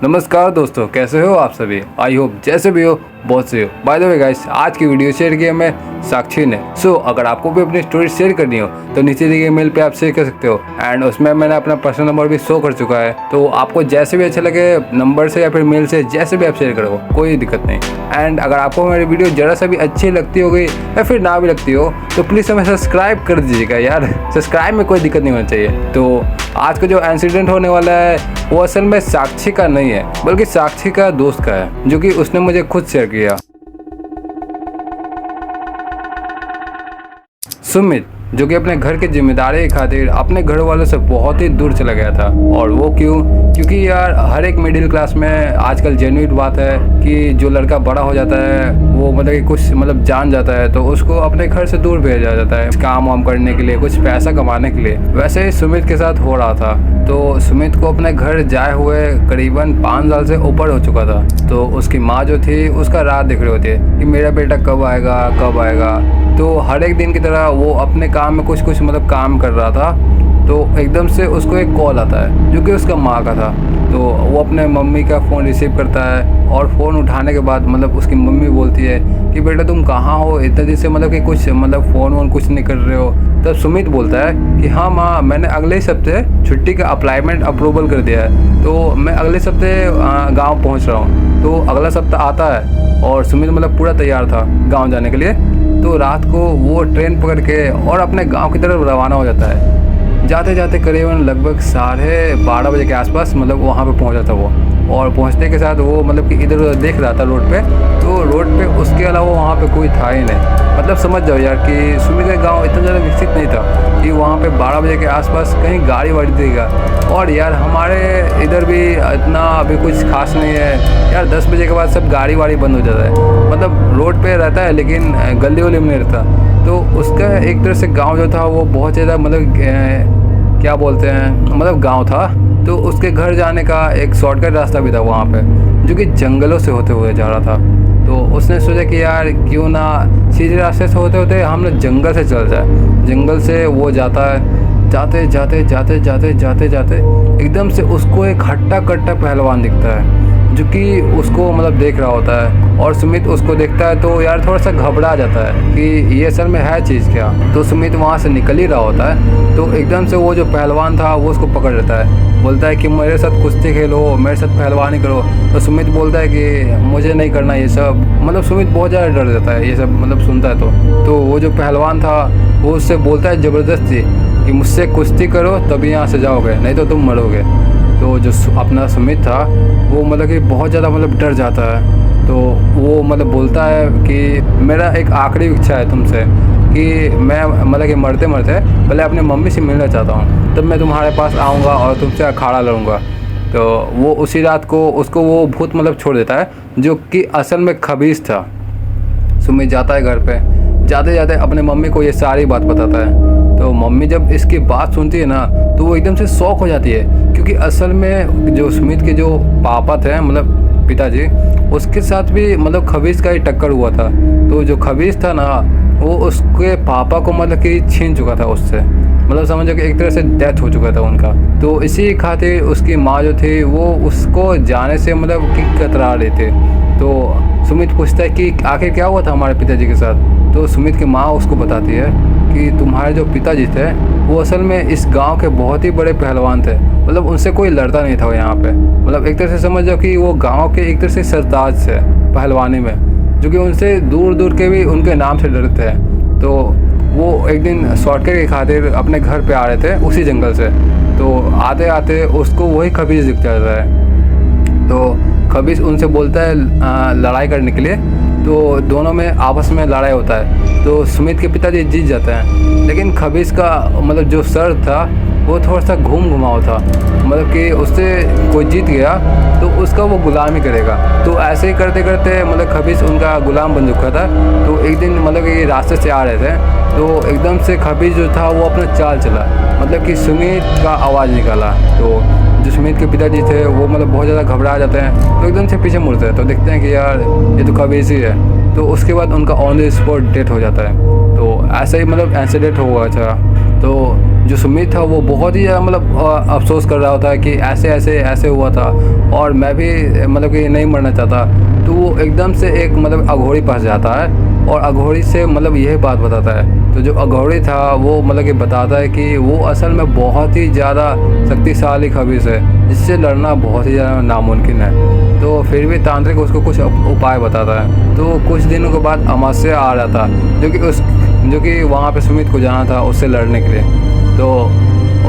नमस्कार दोस्तों, कैसे हो आप सभी। आई होप जैसे भी हो बहुत से हो। बाय द वे गाइस, आज की वीडियो शेयर की हमें साक्षी ने। अगर आपको भी अपनी स्टोरी शेयर करनी हो तो नीचे दिए गए मेल पे आप शेयर कर सकते हो। एंड उसमें मैंने अपना पर्सनल नंबर भी शो कर चुका है, तो आपको जैसे भी अच्छा लगे नंबर से या फिर मेल से जैसे भी आप शेयर करो, कोई दिक्कत नहीं। एंड अगर आपको मेरी वीडियो ज़रा सा भी अच्छी लगती होगी या फिर ना भी लगती हो तो प्लीज़ हमें सब्सक्राइब कर दीजिएगा यार। सब्सक्राइब में कोई दिक्कत नहीं होनी चाहिए। तो आज का जो इंसिडेंट होने वाला है वो असल में साक्षी का नहीं है, बल्कि साक्षी का दोस्त का है, जो कि उसने मुझे खुद शेयर किया। सुमित, जो कि अपने घर की जिम्मेदारी की खातिर अपने घर वालों से बहुत ही दूर चला गया था। और वो क्यों? क्योंकि यार हर एक मिडिल क्लास में आजकल जेन्युइन बात है कि जो लड़का बड़ा हो जाता है वो कि कुछ जान जाता है तो उसको अपने घर से दूर भेजा जाता है काम वाम करने के लिए, कुछ पैसा कमाने के लिए। वैसे ही सुमित के साथ हो रहा था। तो सुमित को अपने घर जाए हुए करीबन 5 साल से ऊपर हो चुका था। तो उसकी माँ जो थी उसका राह देख रही होती है कि मेरा बेटा कब आएगा कब आएगा। तो हर एक दिन की तरह वो अपने काम में कुछ काम कर रहा था। तो एकदम से उसको एक कॉल आता है जो कि उसका माँ का था। तो वो अपने मम्मी का फ़ोन रिसीव करता है और फ़ोन उठाने के बाद उसकी मम्मी बोलती है कि बेटा तुम कहाँ हो, इतने दिन से कि कुछ फ़ोन वोन कुछ नहीं कर रहे हो। तब सुमित बोलता है कि हाँ माँ, मैंने अगले हफ्ते छुट्टी का अप्लाईमेंट अप्रूवल कर दिया है, तो मैं अगले हफ्ते गाँव पहुँच रहा हूँ। तो अगला सप्ताह आता है और सुमित पूरा तैयार था गाँव जाने के लिए। तो रात को वो ट्रेन पकड़ के और अपने गांव की तरफ रवाना हो जाता है। जाते जाते करीबन लगभग 12:30 बजे के आसपास वहाँ पे पहुँचा था वो। और पहुँचने के साथ वो कि इधर उधर देख रहा था रोड पे। तो रोड पे उसके अलावा वहाँ पे कोई था ही नहीं। समझ जाओ यार कि सुमित का गाँव इतना ज़्यादा विकसित नहीं था कि वहाँ पे 12 बजे के आसपास कहीं गाड़ी वाड़ी देगा। और यार हमारे इधर भी इतना अभी कुछ खास नहीं है यार। 10 बजे के बाद सब गाड़ी वाड़ी बंद हो जाता है। रोड पे रहता है लेकिन गली वली में नहीं रहता। तो उसका एक तरह से गांव जो था वो बहुत ज़्यादा क्या बोलते हैं गांव था। तो उसके घर जाने का एक शॉर्टकट रास्ता भी था वहाँ पे, जो कि जंगलों से होते हुए जा रहा था। तो उसने सोचा कि यार क्यों ना सीधे रास्ते से होते होते हम लोग जंगल से चल जाए। जंगल से वो जाता है। जाते जाते जाते जाते जाते जाते एकदम से उसको एक हट्टा कट्टा पहलवान दिखता है, जो कि उसको देख रहा होता है। और सुमित उसको देखता है तो यार थोड़ा सा घबरा जाता है कि ये असल में है चीज़ क्या। तो सुमित वहाँ से निकल ही रहा होता है। तो एकदम से वो जो पहलवान था वो उसको पकड़ लेता है, बोलता है कि मेरे साथ कुश्ती खेलो, मेरे साथ पहलवानी करो। तो सुमित बोलता है कि मुझे नहीं करना ये सब। सुमित बहुत ज़्यादा डर जाता है ये सब सुनता है। तो वो जो पहलवान था वो उससे बोलता है ज़बरदस्ती कि मुझसे कुश्ती करो तभी यहाँ से जाओगे, नहीं तो तुम मरोगे। तो जो अपना सुमित था वो कि बहुत ज़्यादा डर जाता है। तो वो बोलता है कि मेरा एक आखिरी इच्छा है तुमसे कि मैं कि मरते मरते पहले अपनी मम्मी से मिलना चाहता हूँ, तब मैं तुम्हारे पास आऊँगा और तुमसे अखाड़ा लड़ूंगा। तो वो उसी रात को उसको वो भूत छोड़ देता है, जो कि असल में खबीस था। सुमित जाता है घर पे। जाते जाते अपने मम्मी को ये सारी बात बताता है। तो मम्मी जब इसकी बात सुनती है ना तो वो एकदम से शॉक हो जाती है, क्योंकि असल में जो सुमित के जो पापा थे पिताजी, उसके साथ भी खबीस का ही टक्कर हुआ था। तो जो खबीस था ना वो उसके पापा को कि छीन चुका था उससे। समझो कि एक तरह से डेथ हो चुका था उनका। तो इसी खातिर उसकी माँ जो थी वो उसको जाने से कि कतरा रही थी। तो सुमित पूछता है कि आखिर क्या हुआ था हमारे पिताजी के साथ। तो सुमित की माँ उसको बताती है कि तुम्हारे जो पिताजी थे वो असल में इस गांव के बहुत ही बड़े पहलवान थे। उनसे कोई लड़ता नहीं था यहाँ पे। एक तरह से समझ जाओ कि वो गांव के एक तरह से सरताज थे पहलवानी में, जो कि उनसे दूर दूर के भी उनके नाम से डरते हैं। तो वो एक दिन शॉर्टकट की खातिर अपने घर पे आ रहे थे उसी जंगल से। तो आते आते उसको वही खबीस दिख जाता है। तो खबीस उनसे बोलता है लड़ाई करने के लिए। तो दोनों में आपस में लड़ाई होता है। तो सुमित के पिताजी जीत जाते हैं, लेकिन खबीस का जो सर था वो थोड़ा सा घुमाव था। कि उससे कोई जीत गया तो उसका वो गुलामी करेगा। तो ऐसे ही करते करते खबीस उनका गुलाम बन चुका था। तो एक दिन कि रास्ते से आ रहे थे तो एकदम से खबीस जो था वो अपना चाल चला, कि सुमित का आवाज़ निकाला। तो जो सुमित के पिताजी थे वो बहुत ज़्यादा घबरा जाते हैं। तो एकदम से पीछे मुड़ते हैं तो देखते हैं कि यार ये तो खबीस ही है। तो उसके बाद उनका ऑन द स्पॉट डेथ हो जाता है। तो ऐसा ही इंसिडेंट हुआ था। तो जो सुमित था वो बहुत ही ज़्यादा मतलब अफसोस कर रहा होता है कि ऐसे ऐसे ऐसे हुआ था और मैं भी मतलब कि नहीं मरना चाहता। तो वो एकदम से एक मतलब अघोरी पास जाता है और अघोरी से मतलब यह बात बताता है। तो जो अघोरी था वो मतलब कि बताता है कि वो असल में बहुत ही ज़्यादा शक्तिशाली खबीस है, जिससे लड़ना बहुत ही ज़्यादा नामुमकिन है। तो फिर भी तांत्रिक उसको कुछ उपाय बताता है। तो कुछ दिनों के बाद अमावस्या आ रहा था, जो कि वहाँ पे सुमित को जाना था उससे लड़ने के लिए। तो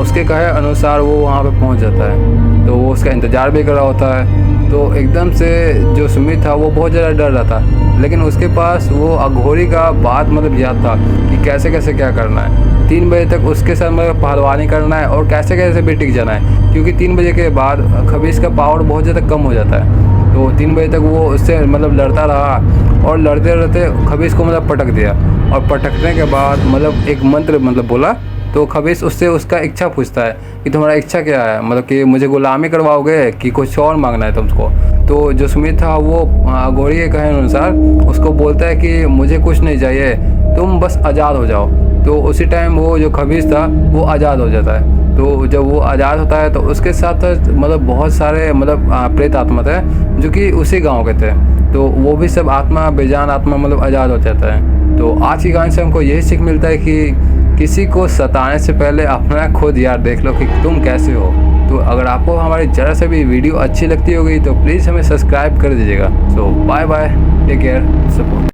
उसके कहे अनुसार वो वहाँ पे पहुँच जाता है। तो वो उसका इंतज़ार भी कर रहा होता है। तो एकदम से जो सुमित था वो बहुत ज़्यादा डर रहा था, लेकिन उसके पास वो अघोरी का बात मतलब याद था कि कैसे कैसे क्या करना है। 3 बजे तक उसके साथ मतलब पहलवानी करना है और कैसे कैसे भी टिक जाना है, क्योंकि 3 बजे के बाद खबीस का पावर बहुत ज़्यादा कम हो जाता है। तो 3 बजे तक वो उससे मतलब लड़ता रहा और लड़ते लड़ते खबीस को मतलब पटक दिया। और पटकने के बाद मतलब एक मंत्र मतलब बोला। तो खबीस उससे उसका इच्छा पूछता है कि तुम्हारा इच्छा क्या है, मतलब कि मुझे गुलामी करवाओगे कि कुछ और मांगना है तुमको। तो जो सुमित था वो अघोरी के कहे अनुसार उसको बोलता है कि मुझे कुछ नहीं चाहिए, तुम बस आज़ाद हो जाओ। तो उसी टाइम वो जो खबीस था वो आज़ाद हो जाता है। तो जब वो आज़ाद होता है तो उसके साथ मतलब बहुत सारे मतलब प्रेत आत्मा थे जो कि उसी गांव के थे। तो वो भी सब आत्मा बेजान आत्मा मतलब आज़ाद हो जाता है। तो आज की कहानी से हमको यही सीख मिलता है कि किसी को सताने से पहले अपना खुद यार देख लो कि तुम कैसे हो। तो अगर आपको हमारी ज़रा से भी वीडियो अच्छी लगती होगी तो प्लीज़ हमें सब्सक्राइब कर दीजिएगा। सो बाय बाय, टेक केयर।